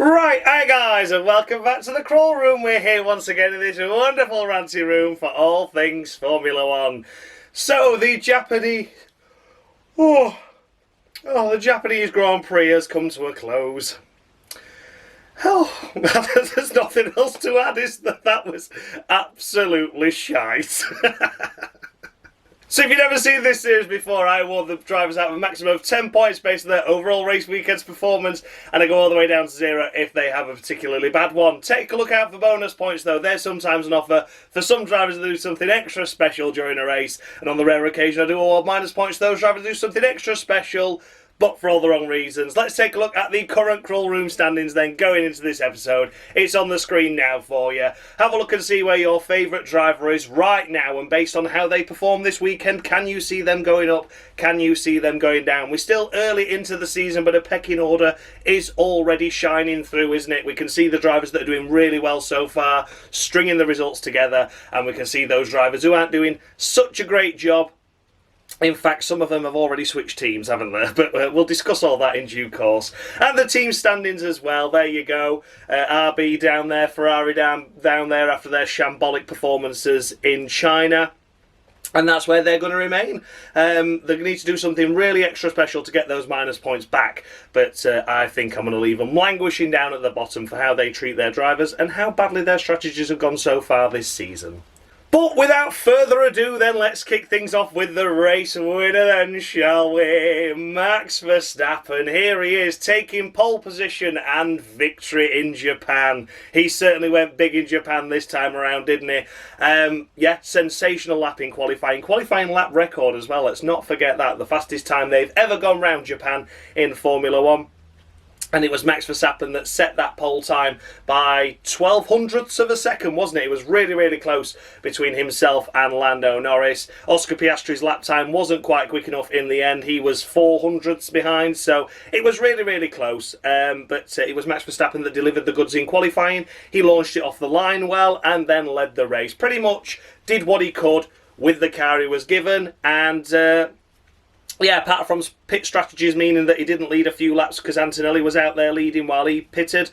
Right, hi guys, and welcome back to the Crawl Room. We're here once again in this wonderful ranty room for all things Formula One. So, the Japanese Grand Prix has come to a close. Oh, there's nothing else to add, is there? That was absolutely shite. So if you've never seen this series before, I award the drivers out of a maximum of 10 points based on their overall race weekend's performance, and I go all the way down to 0 if they have a particularly bad one. Take a look out for bonus points though. They're sometimes an offer for some drivers to do something extra special during a race, and on the rare occasion I do award minus points to those drivers to do something extra special, but for all the wrong reasons. Let's take a look at the current Crawl Room standings then going into this episode. It's on the screen now for you. Have a look and see where your favourite driver is right now, and based on how they perform this weekend, can you see them going up? Can you see them going down? We're still early into the season, but a pecking order is already shining through, isn't it? We can see the drivers that are doing really well so far, stringing the results together, and we can see those drivers who aren't doing such a great job. In fact, some of them have already switched teams, haven't they? But we'll discuss all that in due course. And the team standings as well. There you go. RB down there, Ferrari down there after their shambolic performances in China. And that's where they're going to remain. They're going to need to do something really extra special to get those minus points back. But I think I'm going to leave them languishing down at the bottom for how they treat their drivers and how badly their strategies have gone so far this season. But without further ado then, let's kick things off with the race winner then, shall we? Max Verstappen, here he is, taking pole position and victory in Japan. He certainly went big in Japan this time around, didn't he? Yeah, sensational lap in qualifying. Qualifying lap record as well, let's not forget that. The fastest time they've ever gone round Japan in Formula One. And it was Max Verstappen that set that pole time by 0.12 of a second, wasn't it? It was really, really close between himself and Lando Norris. Oscar Piastri's lap time wasn't quite quick enough in the end. He was 0.04 behind, so it was really, really close. But it was Max Verstappen that delivered the goods in qualifying. He launched it off the line well and then led the race. Pretty much did what he could with the car he was given, and yeah, apart from pit strategies meaning that he didn't lead a few laps because Antonelli was out there leading while he pitted.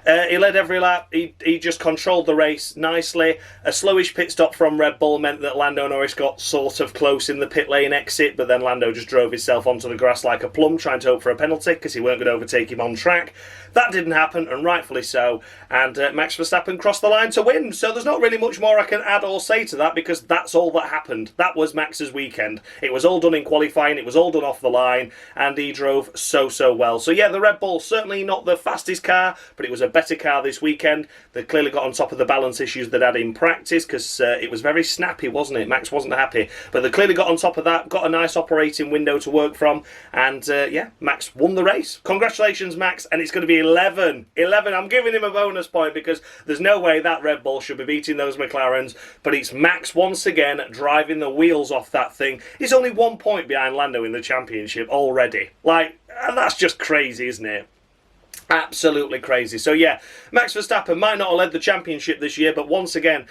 He led every lap. He just controlled the race nicely. A slowish pit stop from Red Bull meant that Lando Norris got sort of close in the pit lane exit, but then Lando just drove himself onto the grass like a plum, trying to hope for a penalty because he weren't going to overtake him on track. That didn't happen, and rightfully so, and Max Verstappen crossed the line to win. So there's not really much more I can add or say to that because that's all that happened. That was Max's weekend. It was all done in qualifying, it was all done off the line, and he drove so well. So yeah, the Red Bull, certainly not the fastest car, but it was a better car this weekend. They clearly got on top of the balance issues that had in practice because it was very snappy, wasn't it? Max wasn't happy, but they clearly got on top of that, got a nice operating window to work from, and yeah, Max won the race. Congratulations, Max, and it's going to be 11. I'm giving him a bonus point because there's no way that Red Bull should be beating those McLarens, but it's Max once again driving the wheels off that thing. He's only 1 point behind Lando in the championship already. Like, and that's just crazy, isn't it? Absolutely crazy. So yeah, Max Verstappen might not have led the championship this year, but once again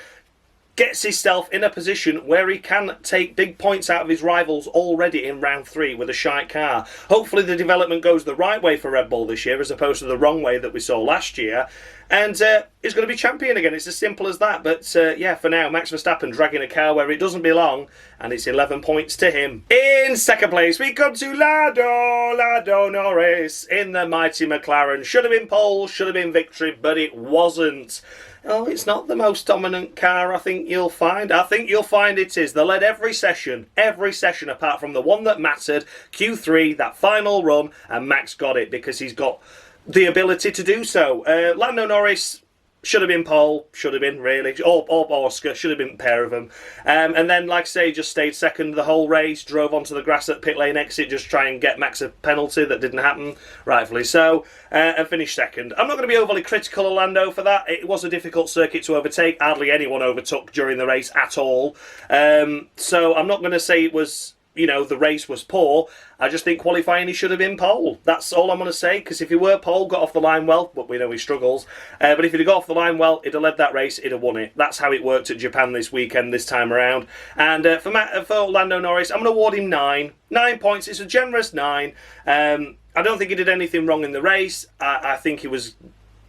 gets himself in a position where he can take big points out of his rivals already in round 3 with a shite car. Hopefully the development goes the right way for Red Bull this year as opposed to the wrong way that we saw last year, and he's going to be champion again. It's as simple as that. But yeah, for now, Max Verstappen dragging a car where it doesn't belong, and it's 11 points to him. In second place, we come to Lando Norris in the mighty McLaren. Should have been pole, should have been victory, but it wasn't. Oh, it's not the most dominant car, I think you'll find. I think you'll find it is. They led every session apart from the one that mattered, Q3, that final run, and Max got it because he's got the ability to do so. Lando Norris should have been pole, should have been really, or Oscar, should have been a pair of them. And then, like I say, just stayed second the whole race, drove onto the grass at pit lane exit, just try and get Max a penalty that didn't happen, rightfully so, and finished second. I'm not going to be overly critical of Lando for that. It was a difficult circuit to overtake. Hardly anyone overtook during the race at all. So I'm not going to say it was, you know, the race was poor. I just think qualifying he should have been pole. That's all I'm going to say, because if he were pole, got off the line well, but we know he struggles, but if he'd have got off the line well, he'd have led that race, he'd have won it. That's how it worked at Japan this weekend, this time around. And for Lando Norris, I'm going to award him 9. 9 points, it's a generous 9. I don't think he did anything wrong in the race. I think he was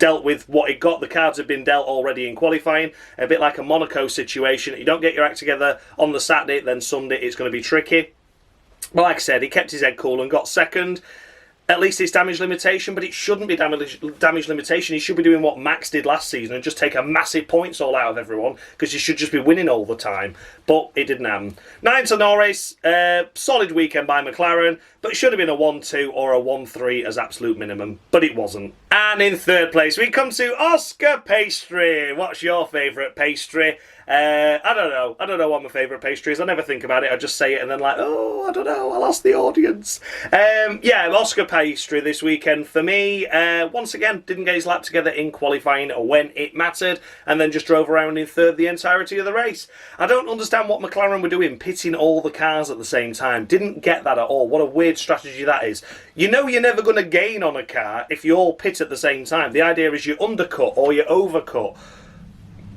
dealt with what it got. The cards had been dealt already in qualifying, a bit like a Monaco situation. You don't get your act together on the Saturday, then Sunday it's going to be tricky. But like I said, he kept his head cool and got second. At least it's damage limitation, but it shouldn't be damage limitation. He should be doing what Max did last season and just take a massive points all out of everyone, because he should just be winning all the time. But it didn't happen. 9 to Norris, solid weekend by McLaren, but it should have been a 1-2 or a 1-3 as absolute minimum, but it wasn't. And in third place, we come to Oscar Piastri. What's your favourite pastry? I don't know what my favourite pastry is. I never think about it. I just say it and then like, oh, I don't know. I'll ask the audience. Yeah, Oscar Piastri this weekend for me. Once again, didn't get his lap together in qualifying when it mattered, and then just drove around in third the entirety of the race. I don't understand what McLaren were doing, pitting all the cars at the same time. Didn't get that at all. What a weird strategy that is. You know you're never going to gain on a car if you all pit at the same time. The idea is you undercut or you overcut.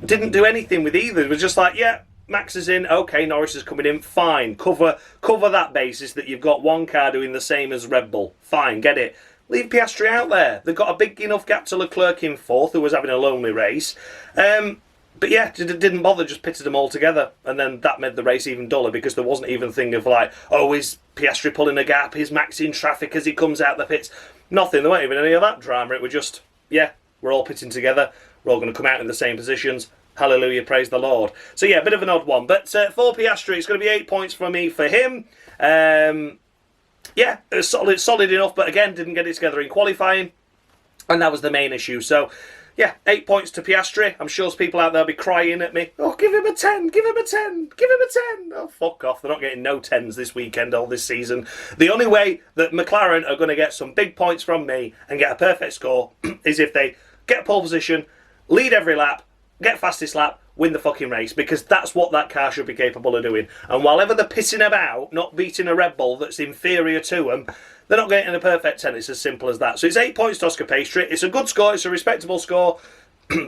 Didn't do anything with either. It was just like, yeah, Max is in, okay, Norris is coming in, fine. Cover that basis that you've got one car doing the same as Red Bull. Fine, get it. Leave Piastri out there. They've got a big enough gap to Leclerc in fourth, who was having a lonely race. But yeah, didn't bother, just pitted them all together. And then that made the race even duller, because there wasn't even a thing of like, oh, is Piastri pulling a gap? Is Max in traffic as he comes out the pits? Nothing. There weren't even any of that drama. It was just, yeah, we're all pitting together. We're all going to come out in the same positions. Hallelujah, praise the Lord. So yeah, a bit of an odd one. But for Piastri, it's going to be 8 points from me for him. Yeah, solid enough, but again, didn't get it together in qualifying. And that was the main issue. So yeah, 8 points to Piastri. I'm sure people out there will be crying at me. Oh, give him a 10, give him a 10, give him a 10. Oh, fuck off. They're not getting no 10s this weekend or this season. The only way that McLaren are going to get some big points from me and get a perfect score is if they get pole position, lead every lap, get fastest lap, win the fucking race, because that's what that car should be capable of doing. And while ever they're pissing about, not beating a Red Bull that's inferior to them, they're not getting a perfect 10. It's as simple as that. So it's 8 points to Oscar Piastri. It's a good score. It's a respectable score.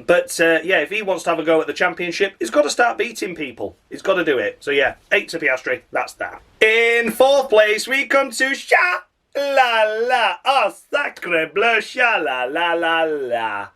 But yeah, if he wants to have a go at the championship, he's got to start beating people. He's got to do it. So yeah, 8 to Piastri. That's that. In fourth place, we come to Sha La La. Oh, sacre bleu, Sha La La La La.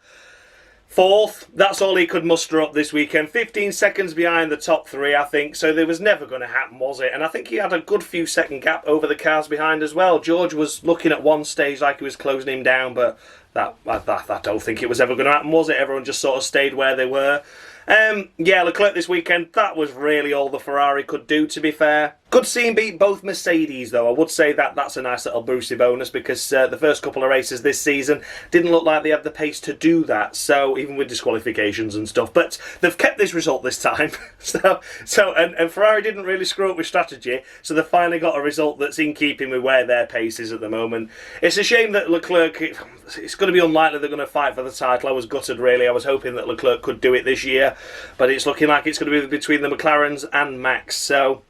Fourth, that's all he could muster up this weekend. 15 seconds behind the top three, I think. So there was never going to happen, was it? And I think he had a good few second gap over the cars behind as well. George was looking at one stage like he was closing him down, but I don't think it was ever going to happen, was it? Everyone just sort of stayed where they were. Yeah, Leclerc this weekend, that was really all the Ferrari could do, to be fair. Good to see him beat both Mercedes, though. I would say that that's a nice little boosty bonus, because the first couple of races this season didn't look like they had the pace to do that, so even with disqualifications and stuff. But they've kept this result this time. and Ferrari didn't really screw up with strategy, so they've finally got a result that's in keeping with where their pace is at the moment. It's a shame that Leclerc, it's going to be unlikely they're going to fight for the title. I was gutted, really. I was hoping that Leclerc could do it this year, but it's looking like it's going to be between the McLarens and Max, so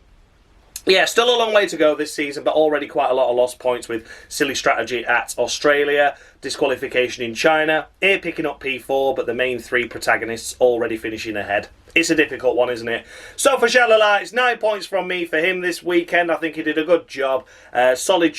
yeah, still a long way to go this season, but already quite a lot of lost points with silly strategy at Australia, disqualification in China, here picking up P4, but the main three protagonists already finishing ahead. It's a difficult one, isn't it? So for Shalala, it's 9 points from me for him this weekend. I think he did a good job, solid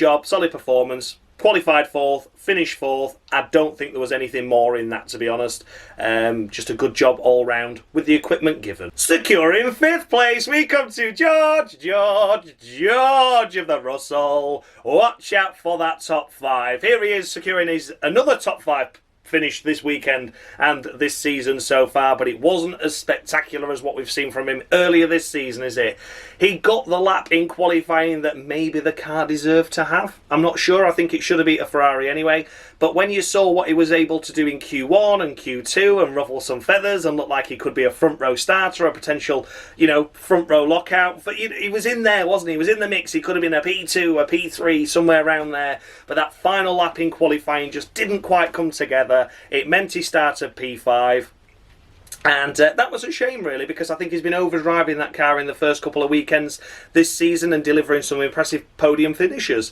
performance. Qualified fourth, finished fourth. I don't think there was anything more in that, to be honest. Just a good job all round with the equipment given. Securing fifth place, we come to George of the Russell. Watch out for that top five. Here he is securing his another top five finish this weekend and this season so far, but it wasn't as spectacular as what we've seen from him earlier this season, is it? He got the lap in qualifying that maybe the car deserved to have. I'm not sure. I think it should have beat a Ferrari anyway. But when you saw what he was able to do in Q1 and Q2 and ruffle some feathers and look like he could be a front row starter, a potential, front row lockout, but he was in there, wasn't he? He was in the mix. He could have been a P2, a P3, somewhere around there. But that final lap in qualifying just didn't quite come together. It meant he started P5. And that was a shame, really, because I think he's been overdriving that car in the first couple of weekends this season and delivering some impressive podium finishes.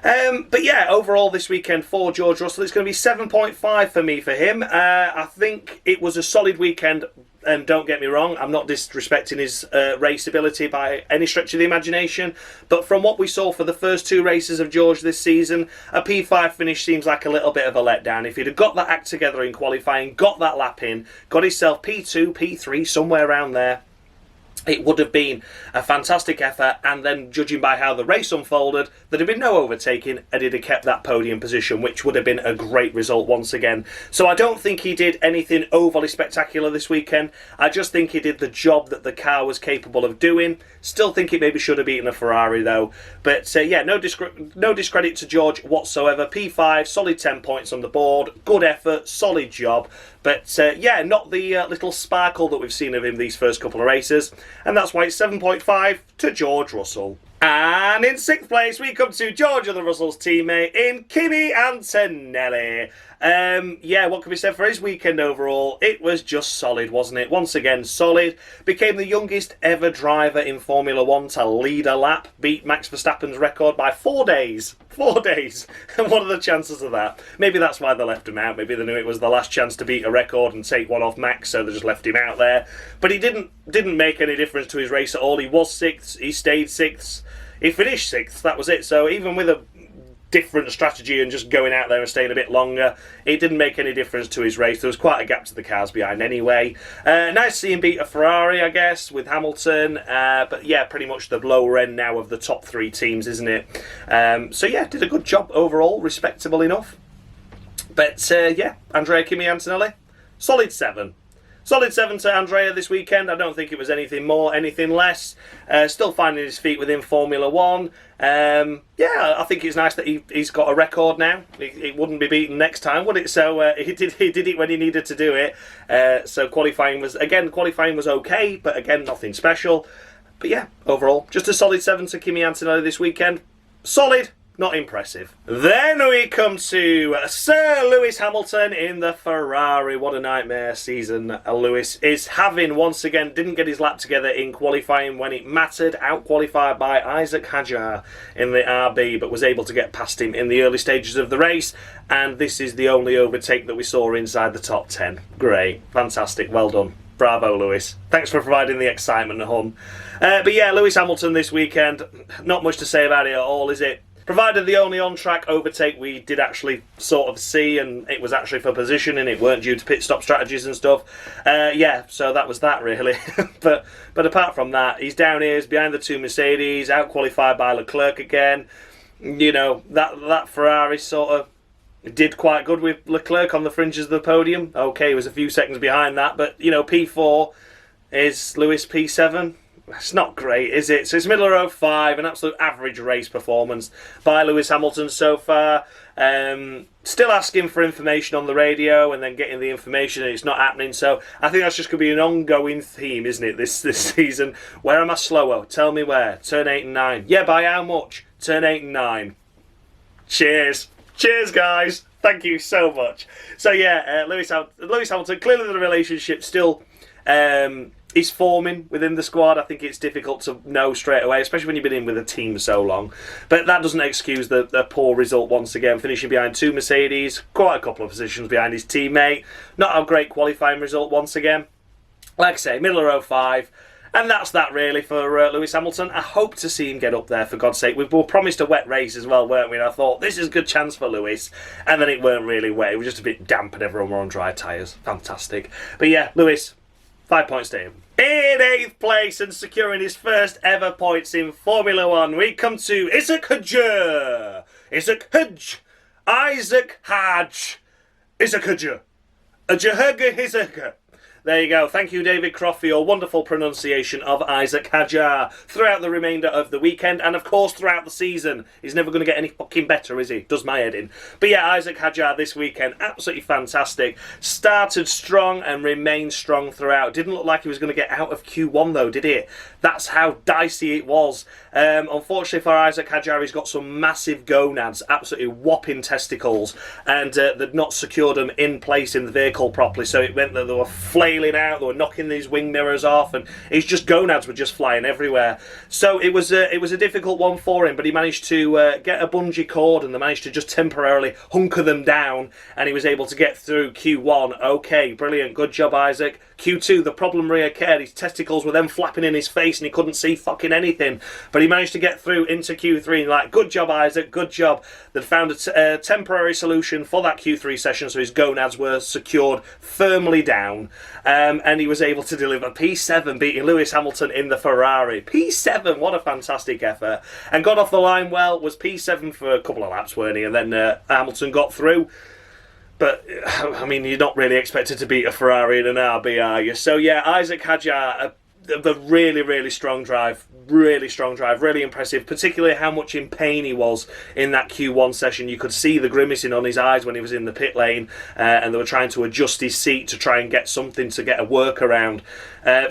But yeah, overall this weekend for George Russell, it's going to be 7.5 for me for him. I think it was a solid weekend and don't get me wrong, I'm not disrespecting his race ability by any stretch of the imagination, but from what we saw for the first 2 races of George this season, a P5 finish seems like a little bit of a letdown. If he'd have got that act together in qualifying, got that lap in, got himself P2, P3, somewhere around there, it would have been a fantastic effort, and then judging by how the race unfolded, there'd have been no overtaking and he'd have kept that podium position, which would have been a great result once again. So I don't think he did anything overly spectacular this weekend. I just think he did the job that the car was capable of doing. Still think it maybe should have beaten a Ferrari though. But yeah, no discredit to George whatsoever. P5, solid 10 points on the board, good effort, solid job. But yeah, not the little sparkle that we've seen of him these first couple of races. And that's why it's 7.5 to George Russell. And in 6th place, we come to George and the Russell's teammate in Kimi Antonelli. Yeah, what can we say for his weekend overall? It was just solid, wasn't it? Once again, solid. Became the youngest ever driver in Formula 1 to lead a lap. Beat Max Verstappen's record by 4 days. 4 days. And what are the chances of that? Maybe that's why they left him out. Maybe they knew it was the last chance to beat a record and take one off Max, so they just left him out there. But he didn't make any difference to his race at all. He was 6th. He stayed 6th. He finished 6th. That was it. So even with a different strategy and just going out there and staying a bit longer, it didn't make any difference to his race. There was quite a gap to the cars behind anyway. Nice to see him beat a Ferrari, I guess, with Hamilton, but yeah, pretty much the lower end now of the top 3 teams, isn't it? So yeah, did a good job overall, respectable enough. But yeah, Andrea, Kimi Antonelli, solid 7. Solid 7 to Andrea this weekend. I don't think it was anything more, anything less. Still finding his feet within Formula 1. Yeah, I think it's nice that he's got a record now. It wouldn't be beaten next time, would it? So he did it when he needed to do it. So qualifying was okay, but again, nothing special. But yeah, overall, just a solid 7 to Kimi Antonelli this weekend. Solid. Not impressive. Then we come to Sir Lewis Hamilton in the Ferrari. What a nightmare season Lewis is having once again. Didn't get his lap together in qualifying when it mattered. Out-qualified by Isaac Hadjar in the RB, but was able to get past him in the early stages of the race. And this is the only overtake that we saw inside the top 10. Great. Fantastic. Well done. Bravo, Lewis. Thanks for providing the excitement and hum. But yeah, Lewis Hamilton this weekend. Not much to say about it at all, is it? Provided the only on-track overtake we did actually sort of see, and it was actually for position and it weren't due to pit stop strategies and stuff. Yeah, so that was that really. but apart from that, he's down here, he's behind the 2 Mercedes, out-qualified by Leclerc again. You know, that Ferrari sort of did quite good with Leclerc on the fringes of the podium. Okay, he was a few seconds behind that, but, you know, P4 is Lewis P7. It's not great, is it? So it's middle of row 5, an absolute average race performance by Lewis Hamilton so far. Still asking for information on the radio and then getting the information and it's not happening. So I think that's just going to be an ongoing theme, isn't it, this season? Where am I slower? Tell me where. Turn 8 and 9. Yeah, by how much? Turn 8 and 9. Cheers. Cheers, guys. Thank you so much. So yeah, Lewis Hamilton, clearly the relationship still is forming within the squad. I think it's difficult to know straight away, especially when you've been in with a team so long. But that doesn't excuse the poor result once again, finishing behind 2 Mercedes, quite a couple of positions behind his teammate. Not a great qualifying result once again. Like I say, middle of row 5. And that's that really for Lewis Hamilton. I hope to see him get up there, for God's sake. We were promised a wet race as well, weren't we? And I thought, this is a good chance for Lewis. And then it weren't really wet. It was just a bit damp and everyone were on dry tyres. Fantastic. But yeah, Lewis, 5 points to him. In 8th place and securing his first ever points in Formula 1, we come to Isaac Hadjar. Isaac Hadj. There you go. Thank you, David Croft, for your wonderful pronunciation of Isaac Hadjar throughout the remainder of the weekend and, of course, throughout the season. He's never going to get any fucking better, is he? Does my head in. But yeah, Isaac Hadjar this weekend, absolutely fantastic. Started strong and remained strong throughout. Didn't look like he was going to get out of Q1, though, did it? That's how dicey it was. Unfortunately for Isaac Hadjar, he's got some massive gonads, absolutely whopping testicles, and they'd not secured them in place in the vehicle properly, so it meant that they were flailing bailing out, they were knocking these wing mirrors off, and his just gonads were just flying everywhere. So it was a difficult one for him, but he managed to get a bungee cord, and they managed to just temporarily hunker them down, and he was able to get through Q1. Okay, brilliant, good job, Isaac. Q2, the problem reoccurred. His testicles were then flapping in his face and he couldn't see fucking anything. But he managed to get through into Q3 and good job, Isaac, good job. They'd found a temporary solution for that Q3 session, so his gonads were secured firmly down. And he was able to deliver P7, beating Lewis Hamilton in the Ferrari. P7, what a fantastic effort. And got off the line well, was P7 for a couple of laps, weren't he? And then Hamilton got through. But, I mean, you're not really expected to beat a Ferrari in an RB, are you? So, yeah, Isaac Hadjar, a really, really strong drive. Really impressive, particularly how much in pain he was in that Q1 session. You could see the grimacing on his eyes when he was in the pit lane, and they were trying to adjust his seat to try and get something to get a workaround.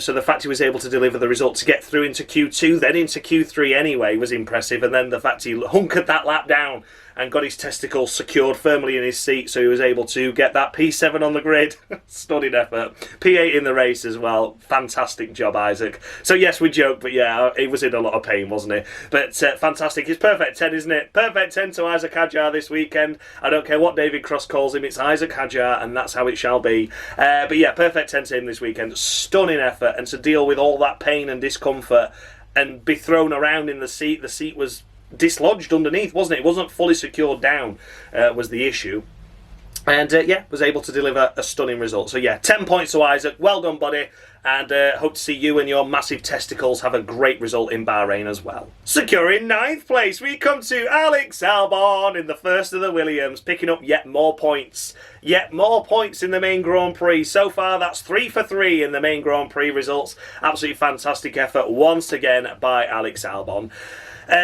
So the fact he was able to deliver the result to get through into Q2, then into Q3 anyway, was impressive. And then the fact he hunkered that lap down and got his testicles secured firmly in his seat, so he was able to get that P7 on the grid. Stunning effort. P8 in the race as well. Fantastic job, Isaac. So yes, we joke, but yeah, he was in a lot of pain, wasn't he? But fantastic. It's perfect 10, isn't it? Perfect 10 to Isaac Hadjar this weekend. I don't care what David Cross calls him, it's Isaac Hadjar, and that's how it shall be. But yeah, perfect 10 to him this weekend. Stunning effort, and to deal with all that pain and discomfort and be thrown around in the seat. The seat was dislodged underneath, wasn't it? It wasn't fully secured down, was the issue. And yeah, was able to deliver a stunning result. So yeah, 10 points to Isaac. Well done, buddy. And hope to see you and your massive testicles have a great result in Bahrain as well. Securing 9th place, we come to Alex Albon in the first of the Williams, picking up yet more points. Yet more points in the main Grand Prix. So far, that's 3 for 3 in the main Grand Prix results. Absolutely fantastic effort once again by Alex Albon.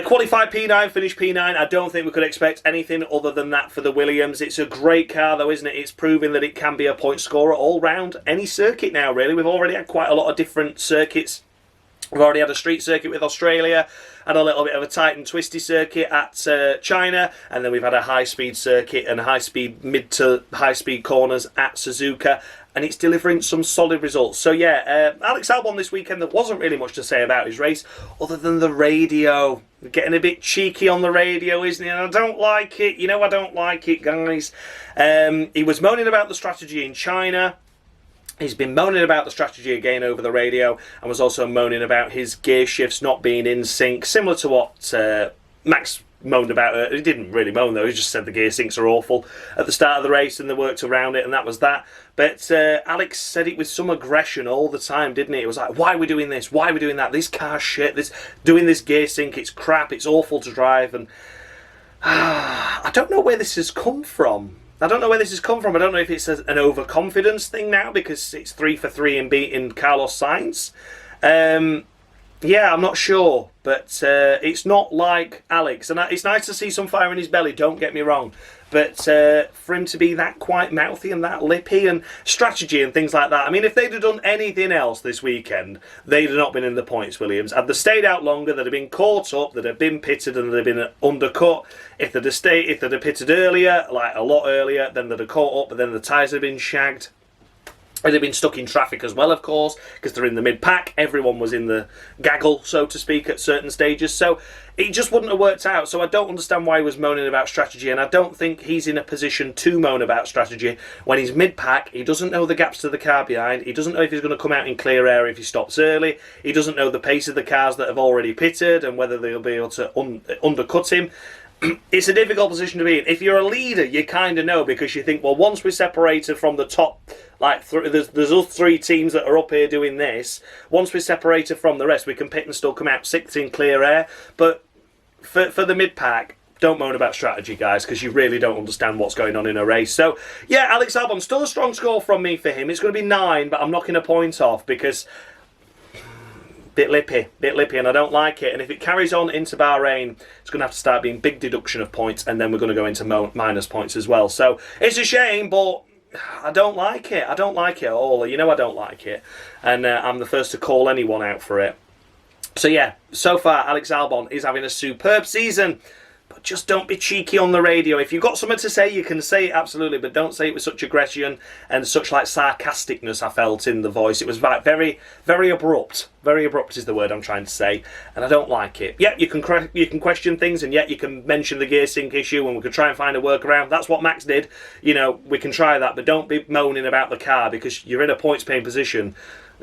Qualified P9, finished P9. I don't think we could expect anything other than that for the Williams. It's a great car though, isn't it? It's proving that it can be a point scorer all round any circuit now, really. We've already had quite a lot of different circuits. We've already had a street circuit with Australia, and a little bit of a tight and twisty circuit at China, and then we've had a high-speed circuit and high-speed, mid to high-speed corners at Suzuka, and it's delivering some solid results. So yeah, Alex Albon this weekend, there wasn't really much to say about his race, other than the radio. Getting a bit cheeky on the radio, isn't he? And I don't like it. You know I don't like it, guys. He was moaning about the strategy in China. He's been moaning about the strategy again over the radio, and was also moaning about his gear shifts not being in sync, similar to what Max moaned about. He didn't really moan though, he just said the gear syncs are awful at the start of the race and they worked around it, and that was that. But Alex said it with some aggression all the time, didn't he? It was like, why are we doing this? Why are we doing that? This car's shit. Doing this gear sync, it's crap. It's awful to drive. And I don't know where this has come from. I don't know if it's an overconfidence thing now because it's 3 for 3 in beating Carlos Sainz. Yeah, I'm not sure, but it's not like Alex. And it's nice to see some fire in his belly, don't get me wrong. But for him to be that quite mouthy and that lippy and strategy and things like that, I mean, if they'd have done anything else this weekend, they'd have not been in the points, Williams. Had they stayed out longer, they'd have been caught up, they'd have been pitted and they'd have been undercut. If they'd have pitted earlier, like a lot earlier, then they'd have caught up, but then the tyres had been shagged. They've been stuck in traffic as well, of course, because they're in the mid-pack. Everyone was in the gaggle, so to speak, at certain stages. So it just wouldn't have worked out. So I don't understand why he was moaning about strategy, and I don't think he's in a position to moan about strategy. When he's mid-pack, he doesn't know the gaps to the car behind. He doesn't know if he's going to come out in clear air if he stops early. He doesn't know the pace of the cars that have already pitted and whether they'll be able to undercut him. It's a difficult position to be in. If you're a leader, you kind of know, because you think, well, once we're separated from the top, like there's us 3 teams that are up here doing this. Once we're separated from the rest, we can pit and still come out 6th in clear air. But for the mid-pack, don't moan about strategy, guys, because you really don't understand what's going on in a race. So, yeah, Alex Albon, still a strong score from me for him. It's going to be 9, but I'm knocking a point off because bit lippy, and I don't like it. And if it carries on into Bahrain, it's going to have to start being big deduction of points, and then we're going to go into minus points as well. So it's a shame, but I don't like it. I don't like it at all. You know I don't like it, and I'm the first to call anyone out for it. So yeah, so far Alex Albon is having a superb season. just don't be cheeky on the radio. If you've got something to say, you can say it, absolutely, but don't say it with such aggression and such like sarcasticness I felt in the voice. It was very, very abrupt. Very abrupt is the word I'm trying to say, and I don't like it. Yeah, you can question things, and yet you can mention the gear sync issue, and we could try and find a workaround. That's what Max did. You know, we can try that, but don't be moaning about the car because you're in a points-paying position.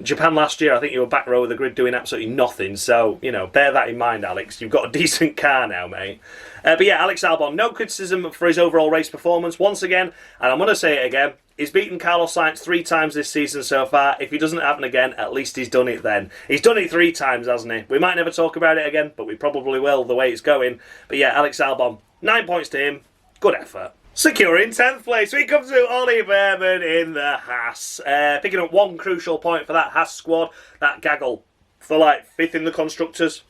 Japan last year, I think you were back row of the grid doing absolutely nothing. So, you know, bear that in mind, Alex. You've got a decent car now, mate. But yeah, Alex Albon, no criticism for his overall race performance. Once again, and I'm going to say it again, he's beaten Carlos Sainz 3 times this season so far. If he doesn't happen again, at least he's done it then. He's done it 3 times, hasn't he? We might never talk about it again, but we probably will the way it's going. But yeah, Alex Albon, 9 points to him. Good effort. Securing 10th place, we come to Ollie Bearman in the Haas. Picking up one crucial point for that Haas squad. That gaggle for like 5th in the Constructors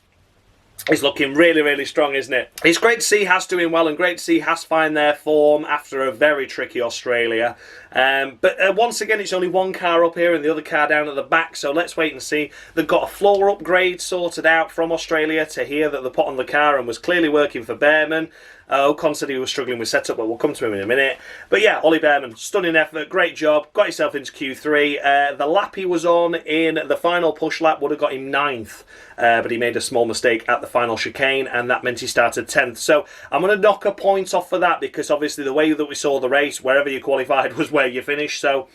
is looking really, really strong, isn't it? It's great to see Haas doing well and great to see Haas find their form after a very tricky Australia. But once again, it's only one car up here and the other car down at the back, so let's wait and see. They've got a floor upgrade sorted out from Australia to here that they put on the car and was clearly working for Bearman. Ocon said he was struggling with setup, but we'll come to him in a minute. But yeah, Ollie Bearman, stunning effort, great job, got himself into Q3. The lap he was on in the final push lap would have got him 9th, but he made a small mistake at the final chicane, and that meant he started 10th. So I'm going to knock a point off for that, because obviously the way that we saw the race, wherever you qualified was where you finished. So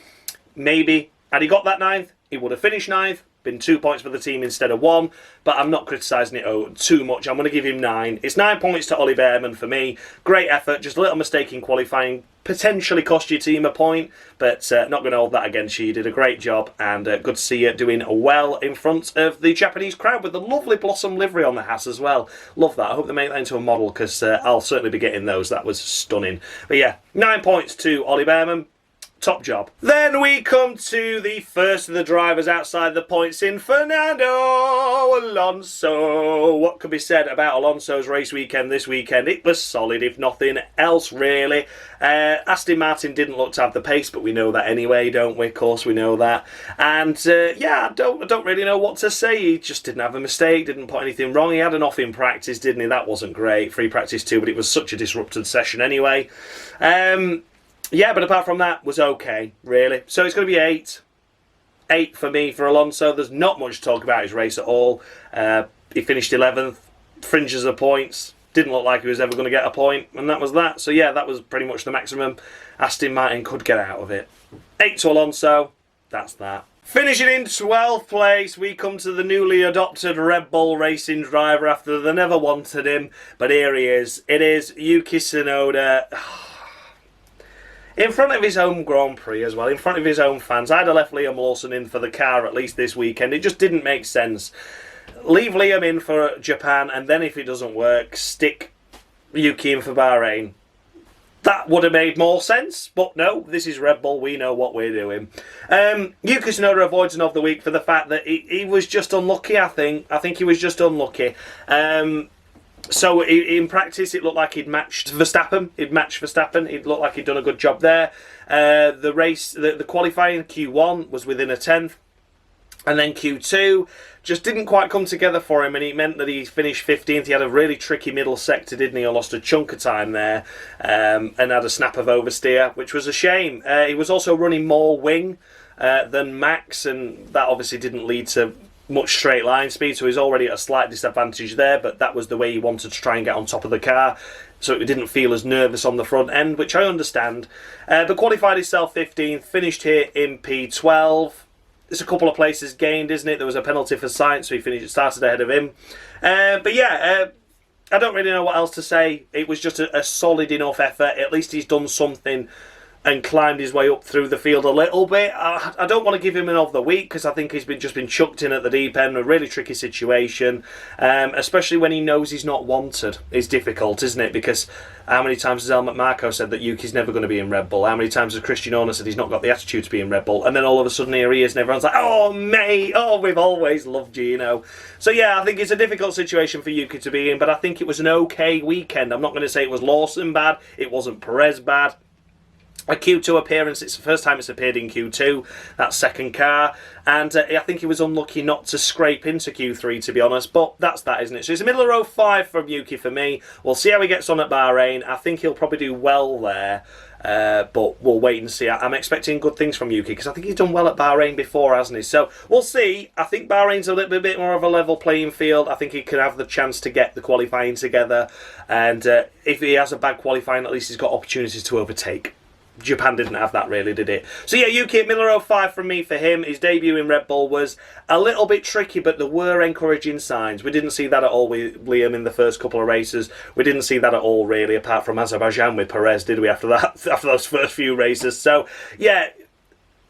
maybe, had he got that 9th, he would have finished 9th. Been 2 points for the team instead of 1, but I'm not criticising it too much. I'm going to give him 9. It's 9 points to Ollie Bearman for me. Great effort, just a little mistake in qualifying. Potentially cost your team a point, but not going to hold that against you. You did a great job, and good to see you doing well in front of the Japanese crowd with the lovely Blossom livery on the Haas as well. Love that. I hope they make that into a model, because I'll certainly be getting those. That was stunning. But yeah, 9 points to Ollie Bearman. Top job. Then we come to the first of the drivers outside the points in Fernando Alonso. What could be said about Alonso's race weekend this weekend? It was solid, if nothing else, really. Aston Martin didn't look to have the pace, but we know that anyway, don't we? Of course, we know that. And yeah, I don't really know what to say. He just didn't have a mistake, didn't put anything wrong. He had an off in practice, didn't he? That wasn't great. Free practice too, but it was such a disrupted session anyway. Yeah, but apart from that, was okay, really. So it's going to be 8. 8 for me for Alonso. There's not much to talk about his race at all. He finished 11th, fringes of points. Didn't look like he was ever going to get a point, and that was that. So yeah, that was pretty much the maximum Aston Martin could get out of it. 8 to Alonso, that's that. Finishing in 12th place, we come to the newly adopted Red Bull racing driver after they never wanted him. But here he is. It is Yuki Tsunoda. In front of his own Grand Prix as well, in front of his own fans. I'd have left Liam Lawson in for the car at least this weekend. It just didn't make sense. Leave Liam in for Japan, and then if it doesn't work, stick Yuki in for Bahrain. That would have made more sense, but no, this is Red Bull, we know what we're doing. Yuki Tsunoda avoids an of the week for the fact that he was just unlucky, I think. I think he was just unlucky. So in practice, it looked like he'd matched Verstappen. It looked like he'd done a good job there. The race, the qualifying Q1 was within a 10th. And then Q2 just didn't quite come together for him, and it meant that he finished 15th. He had a really tricky middle sector, didn't he? He lost a chunk of time there and had a snap of oversteer, which was a shame. He was also running more wing than Max, and that obviously didn't lead to much straight line speed, so he's already at a slight disadvantage there, but that was the way he wanted to try and get on top of the car, so it didn't feel as nervous on the front end, which I understand. But qualified himself 15th, finished here in P12. It's a couple of places gained, isn't it? There was a penalty for Sainz, so he started ahead of him. But yeah, I don't really know what else to say. It was just a solid enough effort. At least he's done something and climbed his way up through the field a little bit. I don't want to give him an of the week, because I think he's just been chucked in at the deep end, a really tricky situation, especially when he knows he's not wanted. It's difficult, isn't it? Because how many times has Helmut Marko said that Yuki's never going to be in Red Bull? How many times has Christian Horner said he's not got the attitude to be in Red Bull? And then all of a sudden here he is, and everyone's like, oh mate, oh we've always loved you, you know. So yeah, I think it's a difficult situation for Yuki to be in, but I think it was an okay weekend. I'm not going to say it was Lawson bad, it wasn't Perez bad. a Q2 appearance. It's the first time it's appeared in Q2, that second car, and I think he was unlucky not to scrape into Q3, to be honest, but that's that, isn't it? So it's a middle of row 5 from Yuki for me. We'll see how he gets on at Bahrain. I think he'll probably do well there, but we'll wait and see. I'm expecting good things from Yuki, because I think he's done well at Bahrain before, hasn't he? So we'll see. I think Bahrain's a little bit more of a level playing field. I think he can have the chance to get the qualifying together, and if he has a bad qualifying, at least he's got opportunities to overtake. Japan didn't have that really, did it? So yeah, Yuki at middle row 5 from me for him. His debut in Red Bull was a little bit tricky, but there were encouraging signs. We didn't see that at all with Liam in the first couple of races. We didn't see that at all really, apart from Azerbaijan with Perez, did we, after that, after those first few races? So yeah,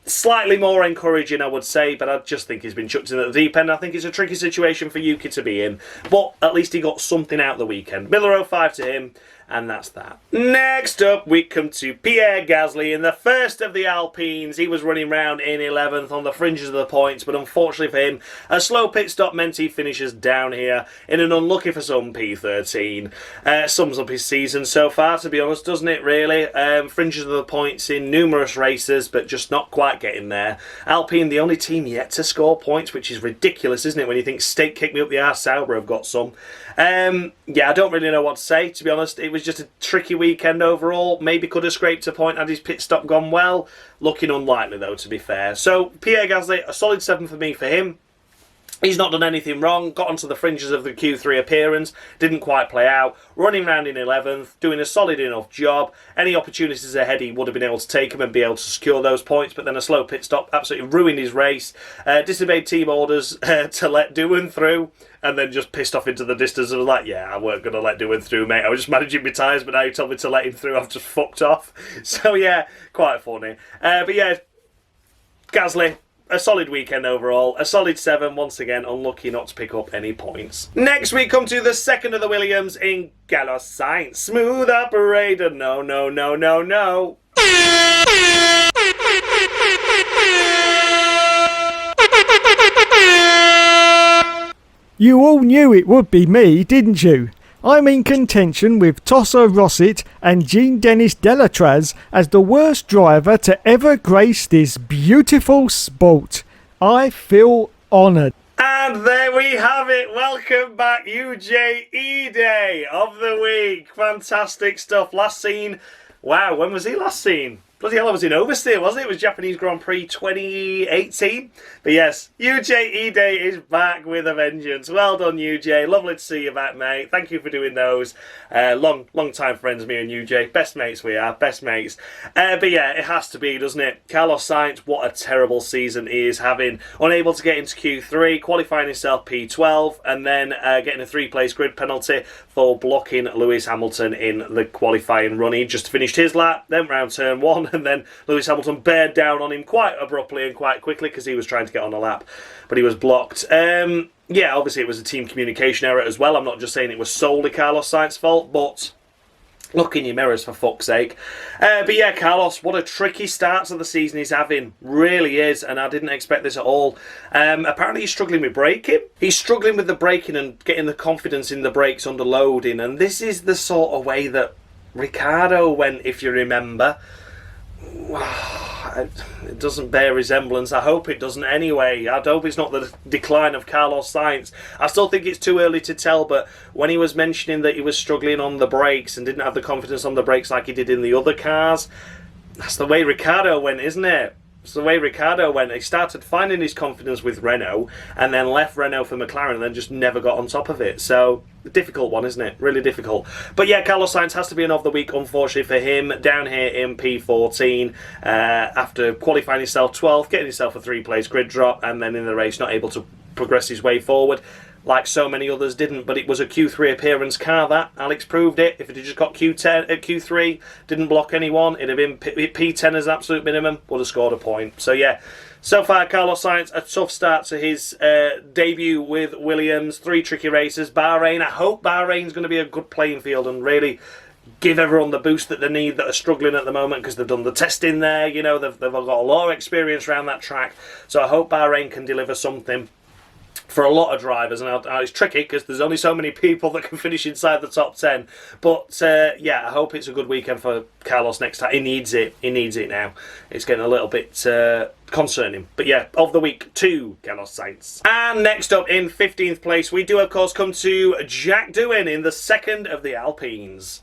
slightly more encouraging, I would say, but I just think he's been chucked in at the deep end. I think it's a tricky situation for Yuki to be in, but at least he got something out the weekend. Middle row 5 to him, and that's that. Next up, we come to Pierre Gasly in the first of the Alpines. He was running round in 11th on the fringes of the points, but unfortunately for him, a slow pit stop meant he finishes down here in an unlucky for some P13. Sums up his season so far, to be honest, doesn't it, really? Fringes of the points in numerous races, but just not quite getting there. Alpine, the only team yet to score points, which is ridiculous, isn't it, when you think State Kick Me Up the Arse, Sauber have got some. Yeah, I don't really know what to say, to be honest. It was just a tricky weekend overall. Maybe could have scraped a point had his pit stop gone well. Looking unlikely, though, to be fair. So, Pierre Gasly, a solid 7 for me for him. He's not done anything wrong, got onto the fringes of the Q3 appearance, didn't quite play out, running round in 11th, doing a solid enough job. Any opportunities ahead, he would have been able to take them and be able to secure those points, but then a slow pit stop absolutely ruined his race, disobeyed team orders to let Doohan through, and then just pissed off into the distance and was like, yeah, I weren't going to let Doohan through, mate. I was just managing my tyres, but now you told me to let him through, I've just fucked off. So yeah, quite funny. But yeah, Gasly, a solid weekend overall, a solid 7, once again, unlucky not to pick up any points. Next we come to the second of the Williams in Carlos Sainz. Smooth operator, no, no, no, no, no. You all knew it would be me, didn't you? I'm in contention with Tosso Rossit and Jean-Denis Delatraz as the worst driver to ever grace this beautiful sport. I feel honoured. And there we have it. Welcome back, UJE Day of the week. Fantastic stuff. Last seen, wow, when was he last seen? Bloody hell, I was in oversteer, wasn't it? It was Japanese Grand Prix 2018. But yes, UJE Day is back with a vengeance. Well done, UJ. Lovely to see you back, mate. Thank you for doing those. Long time friends, me and UJ. Best mates we are, best mates. But yeah, it has to be, doesn't it? Carlos Sainz, what a terrible season he is having. Unable to get into Q3, qualifying himself P12, and then getting a 3-place grid penalty for blocking Lewis Hamilton in the qualifying run. He just finished his lap, then round turn 1, and then Lewis Hamilton bared down on him quite abruptly and quite quickly because he was trying to get on a lap, but he was blocked. Yeah, obviously it was a team communication error as well. I'm not just saying it was solely Carlos Sainz's fault, but look in your mirrors for fuck's sake. But yeah, Carlos, what a tricky start to the season he's having. Really is, and I didn't expect this at all. Apparently he's struggling with braking. He's struggling with the braking and getting the confidence in the brakes under loading, and this is the sort of way that Ricciardo went, if you remember. It doesn't bear resemblance. I hope it doesn't anyway. I hope it's not the decline of Carlos Sainz. I still think it's too early to tell, but when he was mentioning that he was struggling on the brakes and didn't have the confidence on the brakes like he did in the other cars, that's the way Ricciardo went, isn't it? It's the way Ricciardo went. He started finding his confidence with Renault and then left Renault for McLaren and then just never got on top of it. So, a difficult one, isn't it? Really difficult. But yeah, Carlos Sainz has to be an of the week, unfortunately for him. Down here in P14 after qualifying himself 12th, getting himself a 3-place grid drop, and then in the race not able to progress his way forward, like so many others didn't. But it was a Q3 appearance car, that. Alex proved it. If it had just got Q3, didn't block anyone, it'd have been P10 as absolute minimum, would have scored a point. So yeah, so far Carlos Sainz, a tough start to his debut with Williams. 3 tricky races. Bahrain, I hope Bahrain's going to be a good playing field and really give everyone the boost that they need that are struggling at the moment, because they've done the testing there, you know, they've got a lot of experience around that track. So I hope Bahrain can deliver something for a lot of drivers, and it's tricky because there's only so many people that can finish inside the top 10. But yeah, I hope it's a good weekend for Carlos next time. He needs it. He needs it now. It's getting a little bit concerning. But yeah, of the week to Carlos Sainz. And next up in 15th place, we do of course come to Jack Doohan in the second of the Alpines.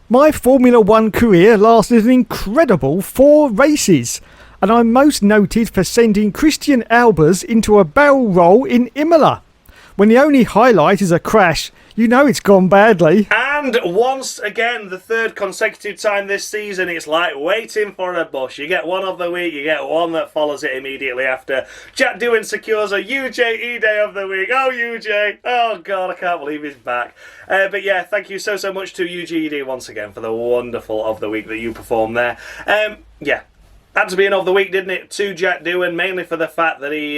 My Formula One career lasted an incredible 4 races, and I'm most noted for sending Christian Albers into a barrel roll in Imola. When the only highlight is a crash, you know it's gone badly. And once again, the third consecutive time this season, it's like waiting for a bus. You get one of the week, you get one that follows it immediately after. Jack Doohan secures a UJE Day of the Week. Oh, UJ. Oh, God, I can't believe he's back. But yeah, thank you so much to UJED once again for the wonderful of the week that you performed there. Yeah, had to be an of the week, didn't it, to Jack Doohan, mainly for the fact that he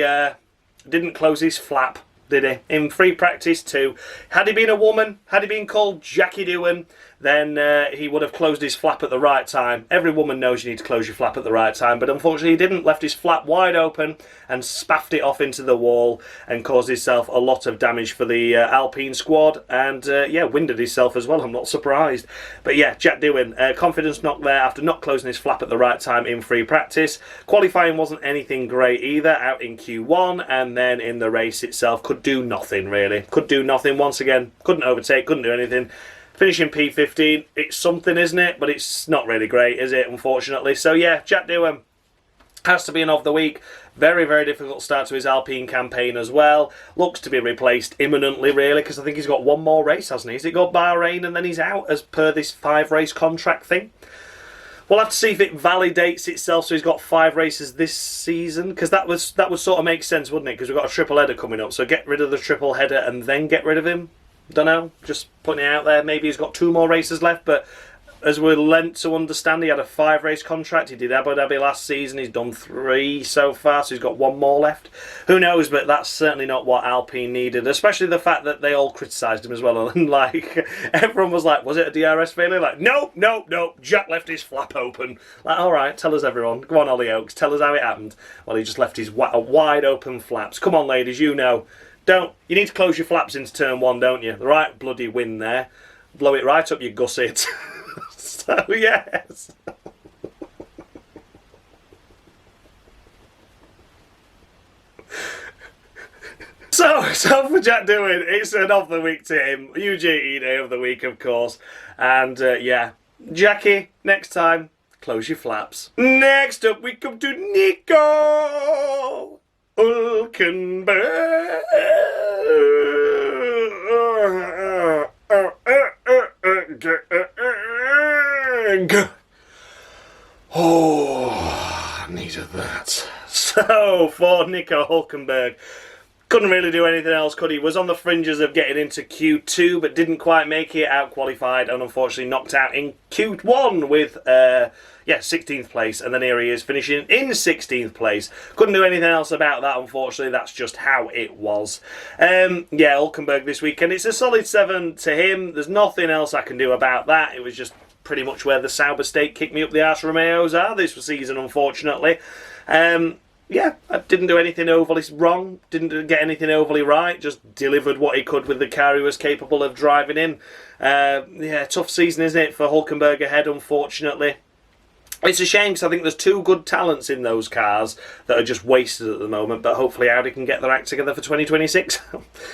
didn't close his flap, did he? In free practice too. Had he been a woman, had he been called Jackie Doohan, then he would have closed his flap at the right time. Every woman knows you need to close your flap at the right time, but unfortunately he didn't. Left his flap wide open and spaffed it off into the wall and caused himself a lot of damage for the Alpine squad, and yeah, winded himself as well. I'm not surprised. But yeah, Jack Doohan, confidence knocked there after not closing his flap at the right time in free practice. Qualifying wasn't anything great either, out in Q1, and then in the race itself could do nothing really. Could do nothing once again. Couldn't overtake, couldn't do anything. Finishing P15, it's something, isn't it? But it's not really great, is it, unfortunately? So yeah, Jack Doohan has to be an of the week. Very, very difficult start to his Alpine campaign as well. Looks to be replaced imminently, really, because I think he's got one more race, hasn't he? Has it got Bahrain and then he's out as per this 5-race contract thing? We'll have to see if it validates itself, so he's got 5 races this season, because that would sort of make sense, wouldn't it? Because we've got a triple header coming up, so get rid of the triple header and then get rid of him. Don't know, just putting it out there. Maybe he's got 2 more races left, but as we're lent to understand, he had a 5-race contract. He did Abu Dhabi last season. He's done 3 so far, so he's got 1 more left. Who knows, but that's certainly not what Alpine needed, especially the fact that they all criticised him as well. And like, everyone was like, was it a DRS failure? Like, nope, Jack left his flap open. Like, all right, tell us, everyone. Go on, Ollie Oaks, tell us how it happened. Well, he just left his wide open flaps. Come on, ladies, you know. You need to close your flaps into turn 1, don't you? The right bloody win there. Blow it right up your gusset. So, yes. So for Jack Doohan, it's an of the week to him. UJE Day of the week, of course. And, yeah. Jackie, next time, close your flaps. Next up, we come to Nico Hulkenberg. Oh, needed that. So, for Nico Hulkenberg, couldn't really do anything else, could he? Was on the fringes of getting into Q2, but didn't quite make it, out-qualified, and unfortunately knocked out in Q1 with 16th place, and then here he is finishing in 16th place. Couldn't do anything else about that, unfortunately. That's just how it was. Yeah, Hulkenberg this weekend, it's a solid 7 to him. There's nothing else I can do about that. It was just pretty much where the Sauber State kicked me up the arse Romeos are this season, unfortunately. Yeah, I didn't do anything overly wrong, didn't get anything overly right, just delivered what he could with the car he was capable of driving in. Yeah, tough season, isn't it, for Hulkenberg ahead, unfortunately. It's a shame because I think there's 2 good talents in those cars that are just wasted at the moment, but hopefully Audi can get their act together for 2026.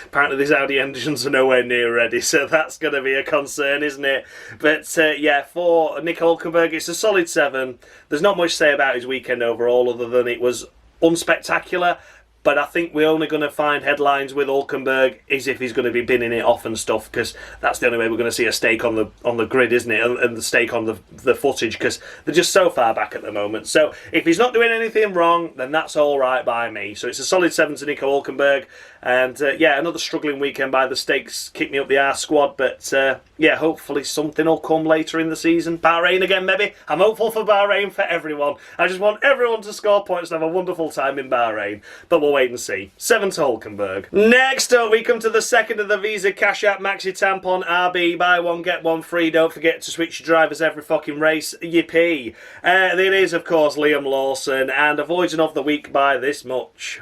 Apparently these Audi engines are nowhere near ready, so that's going to be a concern, isn't it? But yeah, for Nico Hulkenberg, it's a solid 7. There's not much to say about his weekend overall other than it was unspectacular. But I think we're only going to find headlines with Hulkenberg is if he's going to be binning it off and stuff, because that's the only way we're going to see a stake on the grid, isn't it? And the stake on the footage, because they're just so far back at the moment. So if he's not doing anything wrong, then that's all right by me. So it's a solid 7 to Nico Hulkenberg. And yeah, another struggling weekend by the Stakes Kick Me Up the Arse squad. But yeah, hopefully something will come later in the season. Bahrain again, maybe. I'm hopeful for Bahrain for everyone. I just want everyone to score points and have a wonderful time in Bahrain. But we'll we'll wait and see. 7 to Hulkenberg. Next up, we come to the second of the Visa Cash App Maxi Tampon RB. Buy one, get one free. Don't forget to switch your drivers every fucking race. Yippee. It is, of course, Liam Lawson, and avoiding of the week by this much.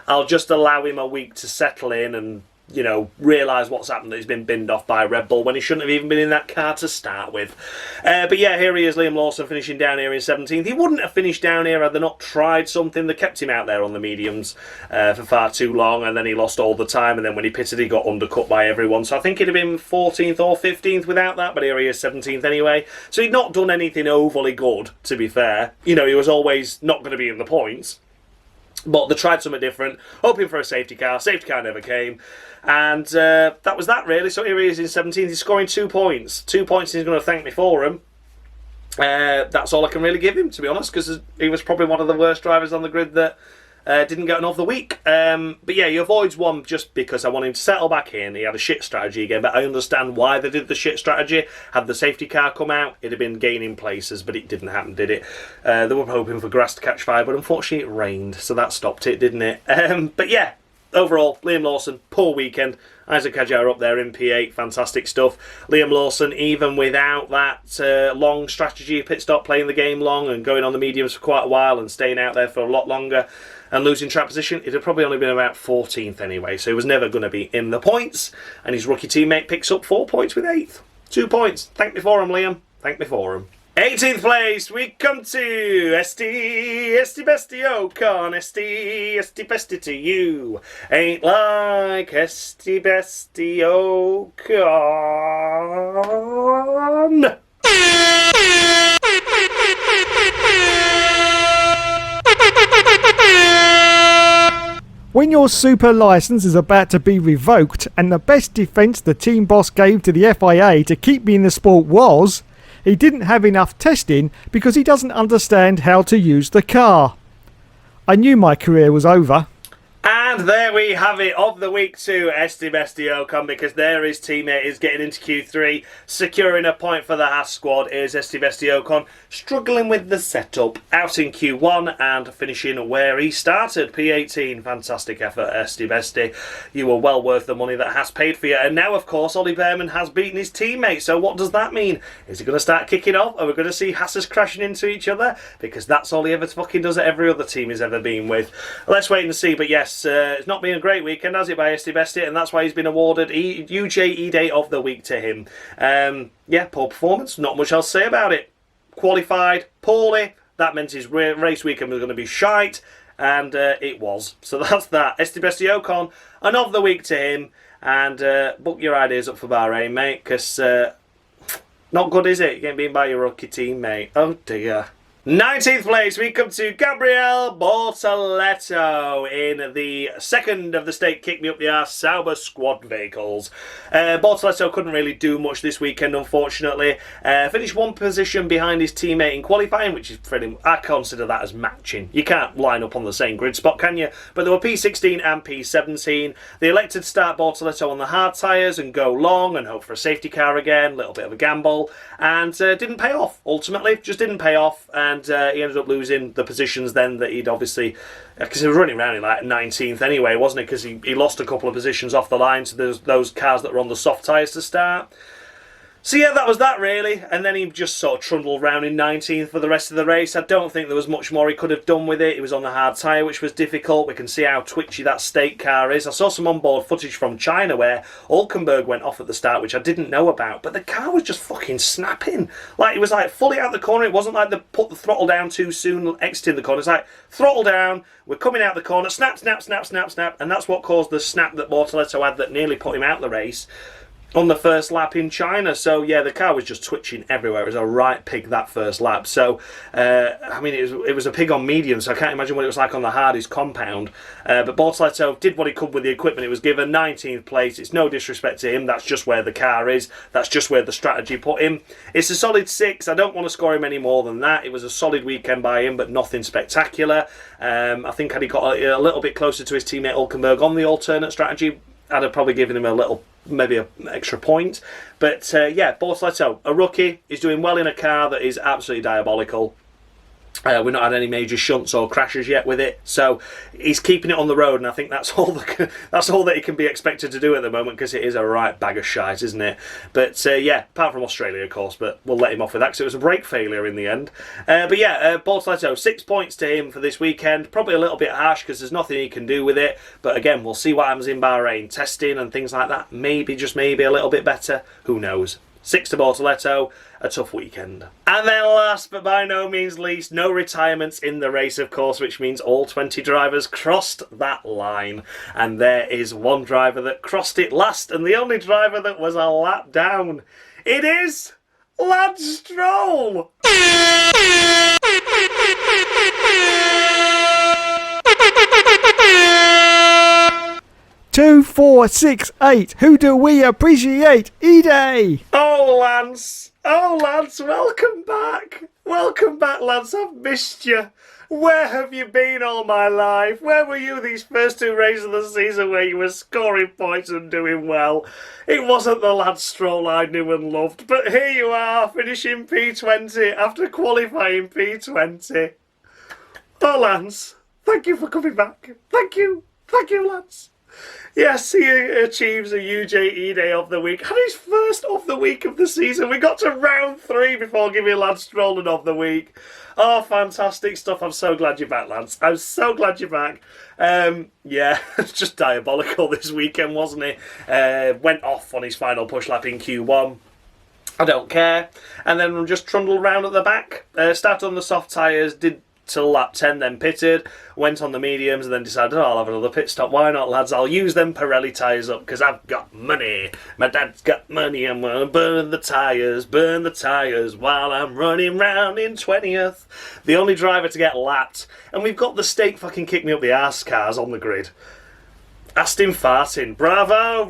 I'll just allow him a week to settle in and, you know, realise what's happened, that he's been binned off by Red Bull when he shouldn't have even been in that car to start with. But yeah, here he is, Liam Lawson, finishing down here in 17th. He wouldn't have finished down here had they not tried something that kept him out there on the mediums for far too long, and then he lost all the time, and then when he pitted he got undercut by everyone. So I think he'd have been 14th or 15th without that, but here he is 17th anyway. So he'd not done anything overly good, to be fair. You know, he was always not going to be in the points. But they tried something different, hoping for a safety car. Safety car never came. And that was that, really. So here he is in 17th. He's scoring 2 points. 2 points, and he's going to thank me for him. That's all I can really give him, to be honest, because he was probably one of the worst drivers on the grid that didn't get another week. But yeah, he avoids one just because I want him to settle back in. He had a shit strategy again, but I understand why they did the shit strategy. Had the safety car come out, it'd have been gaining places, but it didn't happen, did it? They were hoping for grass to catch fire, but unfortunately it rained, so that stopped it, didn't it? But yeah, overall, Liam Lawson, poor weekend. Isaac Hadjar up there in P8, fantastic stuff. Liam Lawson, even without that long strategy, pit stop, playing the game long and going on the mediums for quite a while and staying out there for a lot longer and losing track position, it had probably only been about 14th anyway, so he was never going to be in the points, and his rookie teammate picks up 4 points with 8th. 2 points. Thank me for him, Liam. Thank me for him. 18th place, we come to Esti Bestie Ocon, Esti Bestie to you. Ain't like Esti Bestie Ocon. When your super licence is about to be revoked and the best defence the team boss gave to the FIA to keep me in the sport was, he didn't have enough testing because he doesn't understand how to use the car. I knew my career was over. And there we have it, of the week to Esti Bestie Ocon, because there his teammate is getting into Q3, securing a point for the Haas squad. Is Esti Bestie Ocon struggling with the setup, out in Q1 and finishing where he started, P18. Fantastic effort, Esti Bestie. You were well worth the money that Haas paid for you. And now, of course, Ollie Bearman has beaten his teammate. So what does that mean? Is he going to start kicking off? Are we going to see Haas's crashing into each other? Because that's all he ever fucking does at every other team he's ever been with. Let's wait and see. But yes, it's not been a great weekend, has it, by Esti Bestie? And that's why he's been awarded UJE Day of the Week to him. Yeah, poor performance. Not much else to say about it. Qualified poorly. That meant his race weekend was going to be shite. And it was. So that's that. Esti Bestie Ocon, an of the week to him. And book your ideas up for Bahrain, mate. Because not good, is it? You're getting beaten by your rookie teammate. Oh, dear. 19th place, we come to Gabriel Bortoleto in the second of the State Kick Me Up the Arse Sauber squad vehicles. Bortoleto couldn't really do much this weekend, unfortunately. Finished one position behind his teammate in qualifying, which is pretty, I consider that as matching. You can't line up on the same grid spot, can you? But there were P16 and P17. They elected to start Bortoleto on the hard tyres and go long and hope for a safety car again. A little bit of a gamble. And didn't pay off, ultimately. Just didn't pay off. And he ended up losing the positions then that he'd obviously, because he was running around in like 19th anyway, wasn't it? Because he lost a couple of positions off the line to those cars that were on the soft tyres to start. So yeah, that was that really, and then he just sort of trundled around in 19th for the rest of the race. I don't think there was much more he could have done with it. He was on the hard tyre, which was difficult. We can see how twitchy that state car is. I saw some onboard footage from China where Hulkenberg went off at the start, which I didn't know about, but the car was just fucking snapping. Like, it was like fully out the corner. It wasn't like they put the throttle down too soon, exiting the corner. It's like, throttle down, we're coming out the corner, snap, snap, snap, snap, snap, and that's what caused the snap that Bortoleto had that nearly put him out the race on the first lap in China. So yeah, the car was just twitching everywhere. It was a right pig that first lap. So I mean, it was a pig on medium, so I can't imagine what it was like on the hardest compound. But Bortoleto did what he could with the equipment he was given. 19th place. It's no disrespect to him. That's just where the car is. That's just where the strategy put him. It's a solid 6. I don't want to score him any more than that. It was a solid weekend by him, but nothing spectacular. I think had he got a little bit closer to his teammate Hulkenberg on the alternate strategy, I'd have probably given him a little, maybe an extra point. But yeah, Bortoleto, a rookie, is doing well in a car that is absolutely diabolical. We've not had any major shunts or crashes yet with it, so he's keeping it on the road, and I think that's all that he can be expected to do at the moment, because it is a right bag of shite, isn't it? But yeah, apart from Australia, of course, but we'll let him off with that because it was a brake failure in the end. But yeah, Bortoleto, 6 points to him for this weekend. Probably a little bit harsh because there's nothing he can do with it, but again, we'll see what happens in Bahrain. Testing and things like that, maybe, just maybe, a little bit better. Who knows? 6 to Bortoleto, a tough weekend. And then last but by no means least, no retirements in the race, of course, which means all 20 drivers crossed that line. And there is one driver that crossed it last, and the only driver that was a lap down. It is Lando Stroll! 2, 4, 6, 8. Who do we appreciate? E-Day! Oh, Lance! Oh, Lance, welcome back! Welcome back, Lance. I've missed you. Where have you been all my life? Where were you these first 2 races of the season where you were scoring points and doing well? It wasn't the Lance Stroll I knew and loved, but here you are, finishing P20 after qualifying P20. Oh, Lance, thank you for coming back. Thank you, Lance. Yes, he achieves a UJE Day of the Week. And his first of the week of the season. We got to round 3 before giving Lance Stroll an of the week. Oh, fantastic stuff. I'm so glad you're back, Lance. I'm so glad you're back. Yeah, it's just diabolical this weekend, wasn't it? Went off on his final push lap in Q1. I don't care. And then just trundled round at the back. Started on the soft tyres, did till lap 10, then pitted, went on the mediums, and then decided, oh, I'll have another pit stop. Why not, lads? I'll use them Pirelli tyres up because I've got money. My dad's got money. I'm going to burn the tyres while I'm running round in 20th. The only driver to get lapped. And we've got the steak fucking kick me up the arse cars on the grid. Aston farting. Bravo,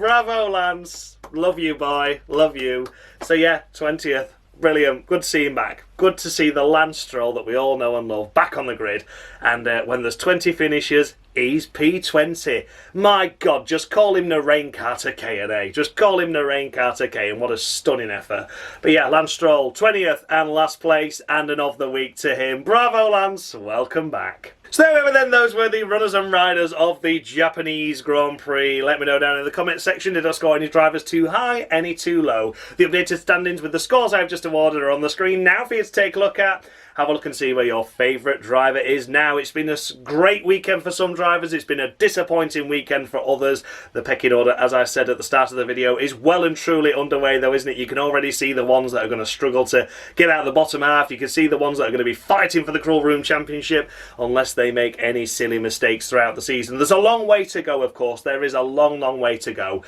Lance. Love you, boy. Love you. So yeah, 20th. Brilliant. Good to see him back. Good to see the Lance Stroll that we all know and love back on the grid. And when there's 20 finishes, he's P20. My God, just call him Narain Carter K&A. Just call him Narain Carter K, and what a stunning effort. But yeah, Lance Stroll, 20th and last place, and an of the week to him. Bravo, Lance. Welcome back. So there we were then, those were the runners and riders of the Japanese Grand Prix. Let me know down in the comment section, did I score any drivers too high, any too low? The updated standings with the scores I've just awarded are on the screen now for you to take a look at. Have a look and see where your favourite driver is now. It's been a great weekend for some drivers. It's been a disappointing weekend for others. The pecking order, as I said at the start of the video, is well and truly underway though, isn't it? You can already see the ones that are going to struggle to get out of the bottom half. You can see the ones that are going to be fighting for the Cruel Room Championship unless they make any silly mistakes throughout the season. There's a long way to go, of course. There is a long, long way to go.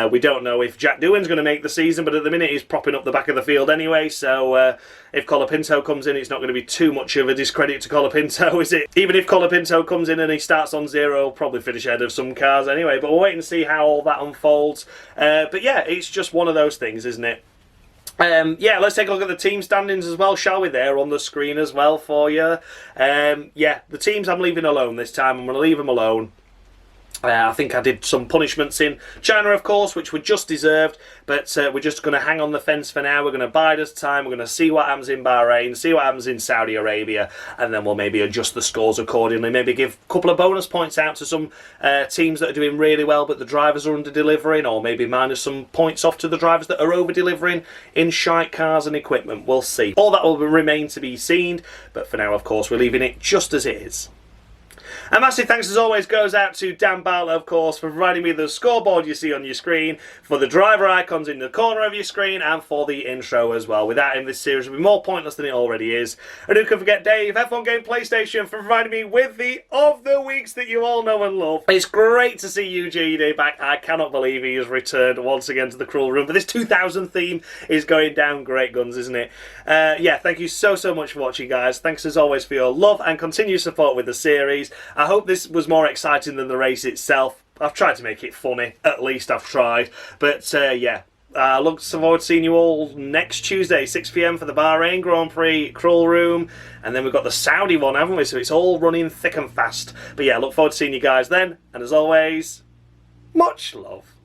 We don't know if Jack Doohan's going to make the season, but at the minute he's propping up the back of the field anyway, so if Colapinto comes in, it's not going to be too much of a discredit to Colapinto, is it? Even if Colapinto comes in and he starts on 0, he'll probably finish ahead of some cars anyway, but we'll wait and see how all that unfolds. But yeah, it's just one of those things, isn't it? Yeah, let's take a look at the team standings as well, shall we? They're on the screen as well for you. Yeah, the teams I'm leaving alone this time. I'm going to leave them alone. I think I did some punishments in China, of course, which were just deserved, but we're just going to hang on the fence for now. We're going to bide us time. We're going to see what happens in Bahrain, see what happens in Saudi Arabia, and then we'll maybe adjust the scores accordingly. Maybe give a couple of bonus points out to some teams that are doing really well, but the drivers are under-delivering, or maybe minus some points off to the drivers that are over-delivering in shite cars and equipment. We'll see. All that will remain to be seen, but for now, of course, we're leaving it just as it is. A massive thanks as always goes out to Dan Bartlett, of course, for providing me the scoreboard you see on your screen, for the driver icons in the corner of your screen, and for the intro as well. Without him, this series would be more pointless than it already is. And who can forget Dave, F1 Game PlayStation, for providing me with the of the weeks that you all know and love. It's great to see Yuki Tsunoda back. I cannot believe he has returned once again to the Cruel Room. But this 2000 theme is going down great guns, isn't it? Yeah, thank you so much for watching, guys. Thanks as always for your love and continued support with the series. I hope this was more exciting than the race itself. I've tried to make it funny, at least I've tried. But yeah, look forward to seeing you all next Tuesday, 6 PM for the Bahrain Grand Prix Cruel Room. And then we've got the Saudi one, haven't we? So it's all running thick and fast. But yeah, look forward to seeing you guys then. And as always, much love.